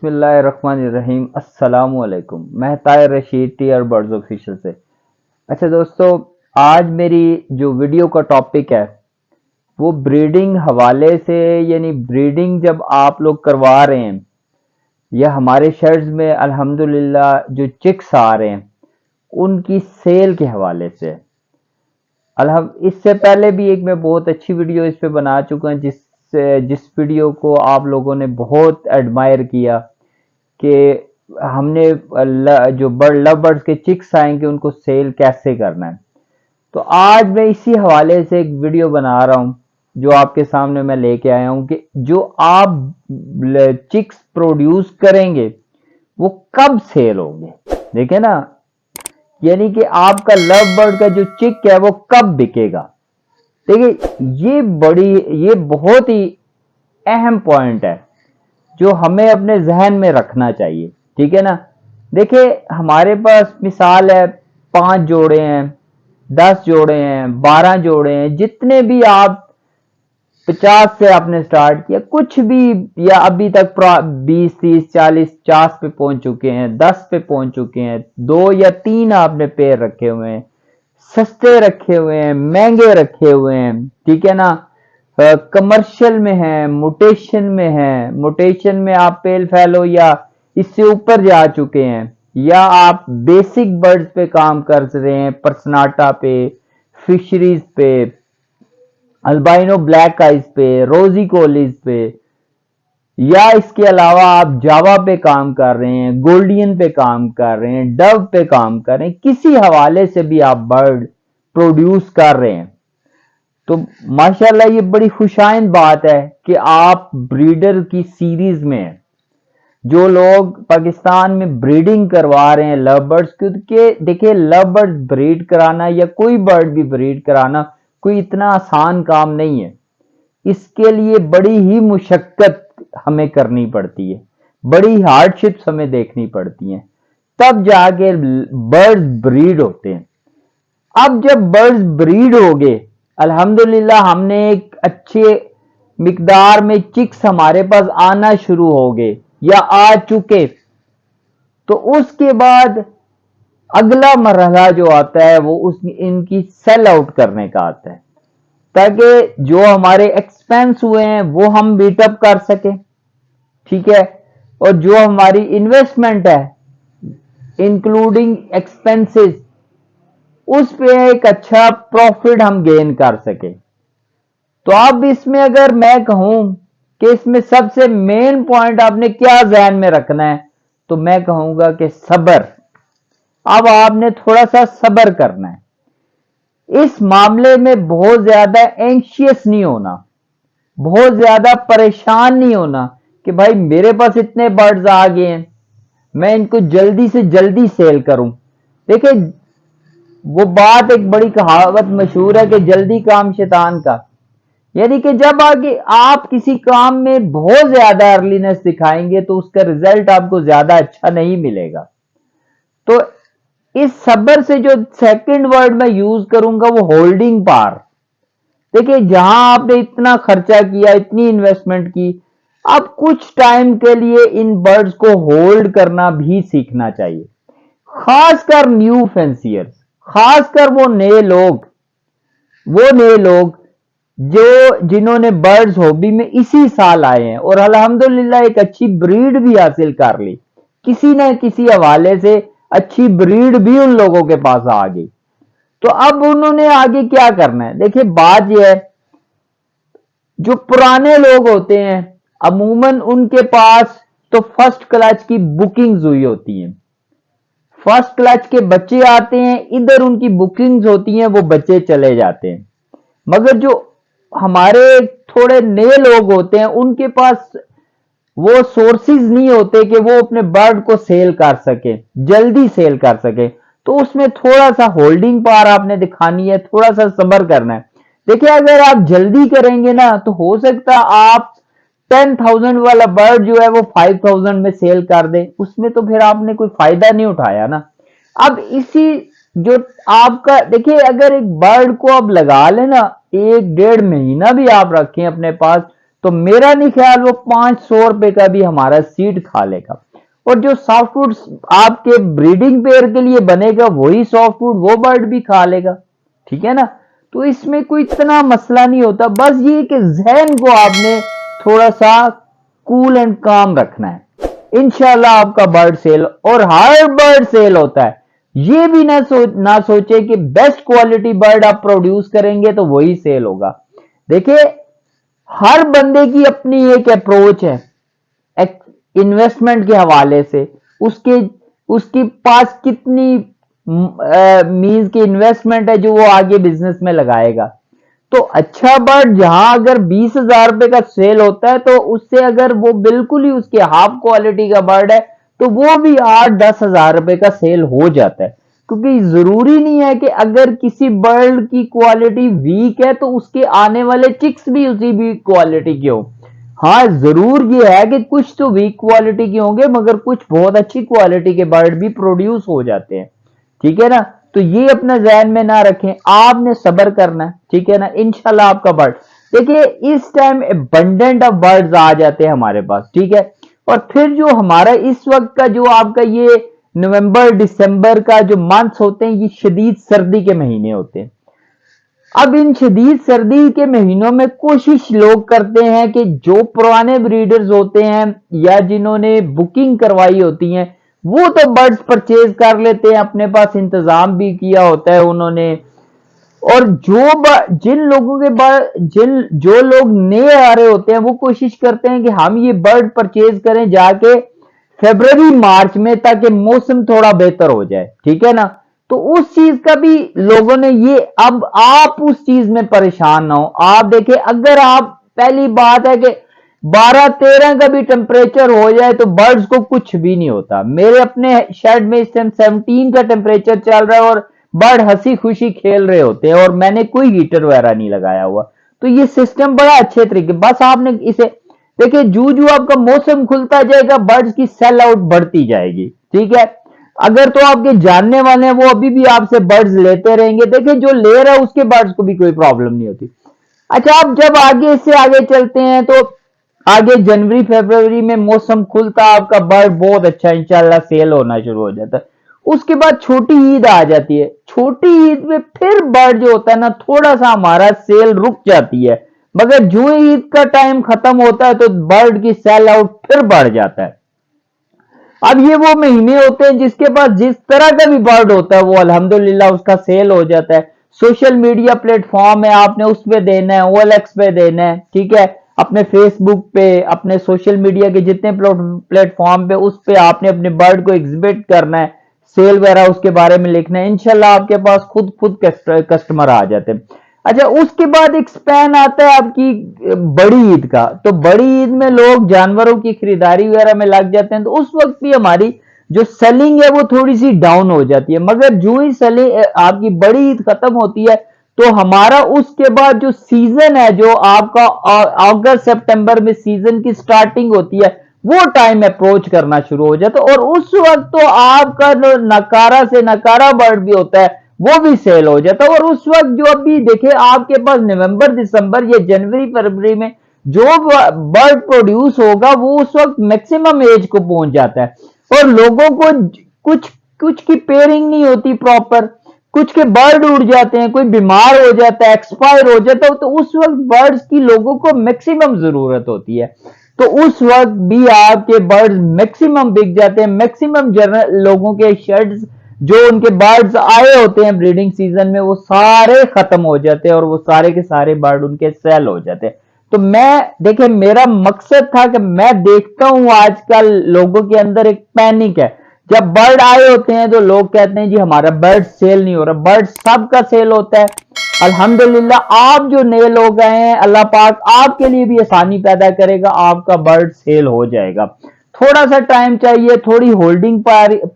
بسم اللہ الرحمن الرحیم۔ السلام علیکم۔ میں Tahir Rashid tear birds official سے۔ اچھا دوستو، آج میری جو ویڈیو کا ٹاپک ہے وہ بریڈنگ حوالے سے، یعنی بریڈنگ جب آپ لوگ کروا رہے ہیں یا ہمارے شیڈز میں الحمدللہ جو چکس آ رہے ہیں ان کی سیل کے حوالے سے۔ اس سے پہلے بھی ایک میں بہت اچھی ویڈیو اس پہ بنا چکا ہوں جس ویڈیو کو آپ لوگوں نے بہت ایڈمائر کیا کہ ہم نے جو لو برڈز کے چکس آئیں گے ان کو سیل کیسے کرنا ہے۔ تو آج میں اسی حوالے سے ایک ویڈیو بنا رہا ہوں جو آپ کے سامنے میں لے کے آیا ہوں کہ جو آپ چکس پروڈیوس کریں گے وہ کب سیل ہوں گے۔ دیکھیں نا، یعنی کہ آپ کا لو برڈ کا جو چک ہے وہ کب بکے گا۔ دیکھیں یہ بہت ہی اہم پوائنٹ ہے جو ہمیں اپنے ذہن میں رکھنا چاہیے، ٹھیک ہے نا۔ دیکھیں ہمارے پاس مثال ہے 5 جوڑے ہیں، 10 جوڑے ہیں، 12 جوڑے ہیں، جتنے بھی آپ 50 سے آپ نے سٹارٹ کیا، کچھ بھی، یا ابھی تک 20 30 40 50 پہ پہنچ چکے ہیں، 10 پہ پہنچ چکے ہیں، 2 یا 3 آپ نے پیر رکھے ہوئے ہیں، سستے رکھے ہوئے ہیں، مہنگے رکھے ہوئے ہیں، ٹھیک ہے نا۔ کمرشل میں ہیں، موٹیشن میں ہیں، موٹیشن میں آپ پیل فیلو یا اس سے اوپر جا چکے ہیں، یا آپ بیسک برڈز پہ کام کر رہے ہیں، پرسناٹا پہ، فشریز پہ، البائنو بلیک آئز پہ، روزی کولیز پہ، یا اس کے علاوہ آپ جاوا پہ کام کر رہے ہیں، گولڈین پہ کام کر رہے ہیں، ڈو پہ کام کر رہے ہیں، کسی حوالے سے بھی آپ برڈ پروڈیوس کر رہے ہیں، تو ماشاءاللہ یہ بڑی خوشائند بات ہے کہ آپ بریڈر کی سیریز میں ہیں۔ جو لوگ پاکستان میں بریڈنگ کروا رہے ہیں لو برڈز، کیونکہ دیکھیں لو برڈز بریڈ کرانا یا کوئی برڈ بھی بریڈ کرانا کوئی اتنا آسان کام نہیں ہے۔ اس کے لیے بڑی ہی مشقت ہمیں کرنی پڑتی ہے، بڑی ہارڈ شپس ہمیں دیکھنی پڑتی ہیں، تب جا کے برڈز بریڈ ہوتے ہیں۔ اب جب برڈز بریڈ ہو گئے، الحمدللہ ہم نے ایک اچھے مقدار میں چکس ہمارے پاس آنا شروع ہو گئے یا آ چکے، تو اس کے بعد اگلا مرحلہ جو آتا ہے وہ ان کی سیل آؤٹ کرنے کا آتا ہے، تاکہ جو ہمارے ایکسپینس ہوئے ہیں وہ ہم میٹ اپ کر سکیں، ٹھیک ہے، اور جو ہماری انویسٹمنٹ ہے انکلوڈنگ ایکسپینسز، اس پہ ایک اچھا پروفٹ ہم گین کر سکیں۔ تو اب اس میں اگر میں کہوں کہ اس میں سب سے مین پوائنٹ آپ نے کیا ذہن میں رکھنا ہے، تو میں کہوں گا کہ صبر۔ اب آپ نے تھوڑا سا صبر کرنا ہے، اس معاملے میں بہت زیادہ اینکشیس نہیں ہونا، بہت زیادہ پریشان نہیں ہونا کہ بھائی میرے پاس اتنے برڈز آ گئے ہیں، میں ان کو جلدی سے جلدی سیل کروں۔ دیکھیں وہ بات ایک بڑی کہاوت مشہور ہے کہ جلدی کام شیطان کا، یعنی کہ جب آگے آپ کسی کام میں بہت زیادہ ارلینس دکھائیں گے تو اس کا رزلٹ آپ کو زیادہ اچھا نہیں ملے گا۔ تو اس صبر سے جو سیکنڈ ورڈ میں یوز کروں گا وہ ہولڈنگ پاور۔ دیکھیں جہاں آپ نے اتنا خرچہ کیا، اتنی انویسٹمنٹ کی، اب کچھ ٹائم کے لیے ان برڈز کو ہولڈ کرنا بھی سیکھنا چاہیے، خاص کر نیو فینسیئرز، خاص کر وہ نئے لوگ جنہوں نے برڈز ہابی میں اسی سال آئے ہیں اور الحمدللہ ایک اچھی بریڈ بھی حاصل کر لی، کسی نہ کسی حوالے سے اچھی بریڈ بھی ان لوگوں کے پاس آ گئی۔ تو اب انہوں نے آگے کیا کرنا ہے؟ دیکھیں بات یہ ہے، جو پرانے لوگ ہوتے ہیں عموماً ان کے پاس تو فرسٹ کلچ کی بکنگز ہوئی ہوتی ہیں، فرسٹ کلچ کے بچے آتے ہیں، ادھر ان کی بکنگز ہوتی ہیں، وہ بچے چلے جاتے ہیں۔ مگر جو ہمارے تھوڑے نئے لوگ ہوتے ہیں ان کے پاس وہ سورسز نہیں ہوتے کہ وہ اپنے برڈ کو سیل کر سکے، جلدی سیل کر سکے، تو اس میں تھوڑا سا ہولڈنگ پاور آپ نے دکھانی ہے، تھوڑا سا صبر کرنا ہے۔ دیکھیں اگر آپ جلدی کریں گے نا تو ہو سکتا آپ 10,000 والا برڈ جو ہے وہ 5,000 میں سیل کر دیں، اس میں تو پھر آپ نے کوئی فائدہ نہیں اٹھایا نا۔ اب اسی جو آپ کا دیکھیں، اگر ایک برڈ کو آپ لگا لیں نا 1 ڈیڑھ مہینہ بھی آپ رکھیں اپنے پاس، تو میرا نہیں خیال وہ 500 روپے کا بھی ہمارا سیڈ کھا لے گا. اور جو سافٹ فوڈ آپ کے بریڈنگ پیئر کے لیے بنے گا وہی سافٹ فوڈ وہ برڈ بھی کھا لے گا. ٹھیک ہے نا. تو اس میں کوئی اتنا مسئلہ نہیں ہوتا. بس یہ کہ ذہن کو آپ نے تھوڑا سا کول اینڈ کام رکھنا ہے. انشاءاللہ آپ کا برڈ سیل، اور ہر برڈ سیل ہوتا ہے. یہ بھی نہ سوچے کہ بیسٹ کوالٹی برڈ آپ پروڈیوس کریں گے تو وہی سیل ہوگا. دیکھیں ہر بندے کی اپنی ایک اپروچ ہے انویسٹمنٹ کے حوالے سے. اس کے پاس کتنی مینز کی انویسٹمنٹ ہے جو وہ آگے بزنس میں لگائے گا. تو اچھا برڈ جہاں اگر 20,000 روپے کا سیل ہوتا ہے تو اس سے اگر وہ بالکل ہی اس کے ہاف کوالٹی کا برڈ ہے تو وہ بھی 8-10,000 روپے کا سیل ہو جاتا ہے. کیونکہ ضروری نہیں ہے کہ اگر کسی برڈ کی کوالٹی ویک ہے تو اس کے آنے والے چکس بھی اسی بھی کوالٹی کے ہوں. ہاں ضرور یہ ہے کہ کچھ تو ویک کوالٹی کے ہوں گے مگر کچھ بہت اچھی کوالٹی کے برڈ بھی پروڈیوس ہو جاتے ہیں. ٹھیک ہے نا. تو یہ اپنا ذہن میں نہ رکھیں. آپ نے صبر کرنا ہے. ٹھیک ہے نا. انشاءاللہ آپ کا برڈ دیکھیے اس ٹائم ابنڈنٹ آف برڈز آ جاتے ہیں ہمارے پاس. ٹھیک ہے. اور پھر جو ہمارا اس وقت کا جو آپ کا یہ نومبر دسمبر کا جو منتھس ہوتے ہیں یہ شدید سردی کے مہینے ہوتے ہیں. اب ان شدید سردی کے مہینوں میں کوشش لوگ کرتے ہیں کہ جو پرانے بریڈرز ہوتے ہیں یا جنہوں نے بکنگ کروائی ہوتی ہیں وہ تو برڈز پرچیز کر لیتے ہیں، اپنے پاس انتظام بھی کیا ہوتا ہے انہوں نے. اور جن لوگوں کے جو لوگ نئے آ رہے ہوتے ہیں وہ کوشش کرتے ہیں کہ ہم یہ برڈ پرچیز کریں جا کے فیبروری مارچ میں تاکہ موسم تھوڑا بہتر ہو جائے. ٹھیک ہے نا. تو اس چیز کا بھی لوگوں نے یہ، اب آپ اس چیز میں پریشان نہ ہو. آپ دیکھیں اگر آپ پہلی بات ہے کہ 12-13 کا بھی ٹمپریچر ہو جائے تو برڈز کو کچھ بھی نہیں ہوتا. میرے اپنے شیڈ میں اس ٹائم 17 کا ٹمپریچر چل رہا ہے اور برڈ ہنسی خوشی کھیل رہے ہوتے ہیں اور میں نے کوئی ہیٹر وغیرہ نہیں لگایا ہوا. تو یہ سسٹم بڑا اچھے طریقے، بس آپ نے اسے دیکھیں جو آپ کا موسم کھلتا جائے گا برڈز کی سیل آؤٹ بڑھتی جائے گی. ٹھیک ہے. اگر تو آپ کے جاننے والے ہیں وہ ابھی بھی آپ سے برڈز لیتے رہیں گے. دیکھیں جو لے رہا ہے اس کے برڈز کو بھی کوئی پرابلم نہیں ہوتی. اچھا اب جب آگے اس سے آگے چلتے ہیں تو آگے جنوری فیبروری میں موسم کھلتا آپ کا برڈ بہت اچھا انشاءاللہ سیل ہونا شروع ہو جاتا ہے. اس کے بعد چھوٹی عید آ جاتی ہے. چھوٹی عید میں پھر برڈ جو ہوتا ہے نا تھوڑا سا ہمارا سیل رک جاتی ہے مگر جو عید کا ٹائم ختم ہوتا ہے تو برڈ کی سیل آؤٹ پھر بڑھ جاتا ہے. اب یہ وہ مہینے ہوتے ہیں جس کے پاس جس طرح کا بھی برڈ ہوتا ہے وہ الحمدللہ اس کا سیل ہو جاتا ہے. سوشل میڈیا پلیٹ فارم ہے، آپ نے اس پہ دینا ہے، OLX پہ دینا ہے. ٹھیک ہے. اپنے فیس بک پہ، اپنے سوشل میڈیا کے جتنے پلیٹ فارم پہ اس پہ آپ نے اپنے برڈ کو ایگزبٹ کرنا ہے، سیل وغیرہ اس کے بارے میں لکھنا ہے. انشاءاللہ آپ کے پاس خود کسٹمر آ جاتے ہیں. اچھا اس کے بعد ایک سپین آتا ہے آپ کی بڑی عید کا. تو بڑی عید میں لوگ جانوروں کی خریداری وغیرہ میں لگ جاتے ہیں تو اس وقت بھی ہماری جو سیلنگ ہے وہ تھوڑی سی ڈاؤن ہو جاتی ہے. مگر جو ہی سیلنگ آپ کی بڑی عید ختم ہوتی ہے تو ہمارا اس کے بعد جو سیزن ہے جو آپ کا اگست سپٹمبر میں سیزن کی سٹارٹنگ ہوتی ہے وہ ٹائم اپروچ کرنا شروع ہو جاتا ہے. اور اس وقت تو آپ کا نکارا سے نکارا برڈ بھی ہوتا ہے وہ بھی سیل ہو جاتا ہے. اور اس وقت جو ابھی دیکھیں آپ کے پاس نومبر دسمبر یا جنوری فروری میں جو برڈ پروڈیوس ہوگا وہ اس وقت میکسیمم ایج کو پہنچ جاتا ہے. اور لوگوں کو کچھ کی پیئرنگ نہیں ہوتی پراپر، کچھ کے برڈ اڑ جاتے ہیں، کوئی بیمار ہو جاتا ہے، ایکسپائر ہو جاتا ہے. تو اس وقت برڈز کی لوگوں کو میکسیمم ضرورت ہوتی ہے. تو اس وقت بھی آپ کے برڈز میکسیمم بک جاتے ہیں. میکسیمم لوگوں کے شیڈز جو ان کے برڈز آئے ہوتے ہیں بریڈنگ سیزن میں وہ سارے ختم ہو جاتے ہیں اور وہ سارے کے سارے برڈ ان کے سیل ہو جاتے ہیں. تو میں دیکھیں میرا مقصد تھا کہ میں دیکھتا ہوں آج کل لوگوں کے اندر ایک پینک ہے. جب برڈ آئے ہوتے ہیں تو لوگ کہتے ہیں جی ہمارا برڈ سیل نہیں ہو رہا. برڈ سب کا سیل ہوتا ہے. الحمدللہ آپ جو نئے لوگ آئے ہیں اللہ پاک آپ کے لیے بھی آسانی پیدا کرے گا، آپ کا برڈ سیل ہو جائے گا. تھوڑا سا ٹائم چاہیے، تھوڑی ہولڈنگ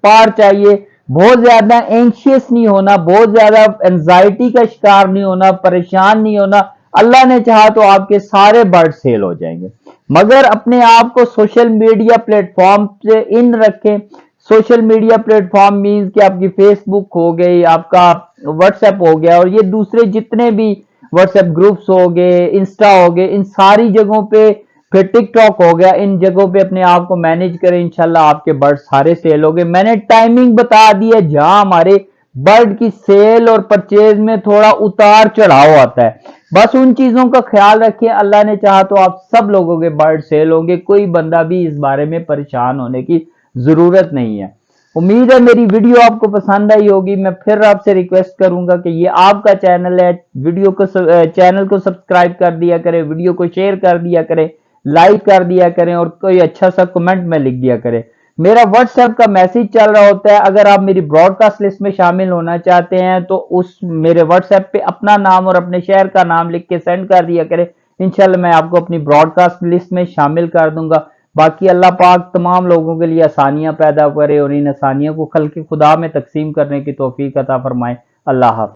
پار چاہیے. بہت زیادہ اینشیس نہیں ہونا، بہت زیادہ انزائٹی کا شکار نہیں ہونا، پریشان نہیں ہونا. اللہ نے چاہا تو آپ کے سارے برڈ سیل ہو جائیں گے. مگر اپنے آپ کو سوشل میڈیا پلیٹ فارم سے ان رکھیں. Social media platform means کہ آپ کی فیس بک ہو گئی، آپ کا واٹس ایپ ہو گیا اور یہ دوسرے جتنے بھی واٹس ایپ گروپس ہو گئے، انسٹا ہو گئے، ان ساری جگہوں پہ پھر ٹک ٹاک ہو گیا، ان جگہوں پہ اپنے آپ کو مینج کریں، انشاءاللہ آپ کے برڈ سارے سیل ہو گئے۔ میں نے ٹائمنگ بتا دی ہے جہاں ہمارے برڈ کی سیل اور پرچیز میں تھوڑا اتار چڑھاؤ آتا ہے، بس ان چیزوں کا خیال رکھیں۔ اللہ نے چاہا تو آپ سب لوگوں کے برڈ سیل ہوں گے، کوئی بندہ بھی اس بارے میں پریشان ہونے کی ضرورت نہیں ہے۔ امید ہے میری ویڈیو آپ کو پسند آئی ہوگی۔ میں پھر آپ سے ریکویسٹ کروں گا کہ یہ آپ کا چینل ہے، چینل کو سبسکرائب کر دیا کریں، ویڈیو کو شیئر کر دیا کریں، لائک کر دیا کریں، اور کوئی اچھا سا کمنٹ میں لکھ دیا کریں۔ میرا واٹس ایپ کا میسج چل رہا ہوتا ہے، اگر آپ میری براڈ کاسٹ لسٹ میں شامل ہونا چاہتے ہیں تو اس میرے واٹس ایپ پہ اپنا نام اور اپنے شہر کا نام لکھ کے سینڈ کر دیا کریں، انشاءاللہ میں آپ کو اپنی براڈ کاسٹ لسٹ میں شامل کر دوں گا۔ باقی اللہ پاک تمام لوگوں کے لیے آسانیاں پیدا کرے اور ان آسانیوں کو خلق خدا میں تقسیم کرنے کی توفیق عطا فرمائے۔ اللہ حافظ۔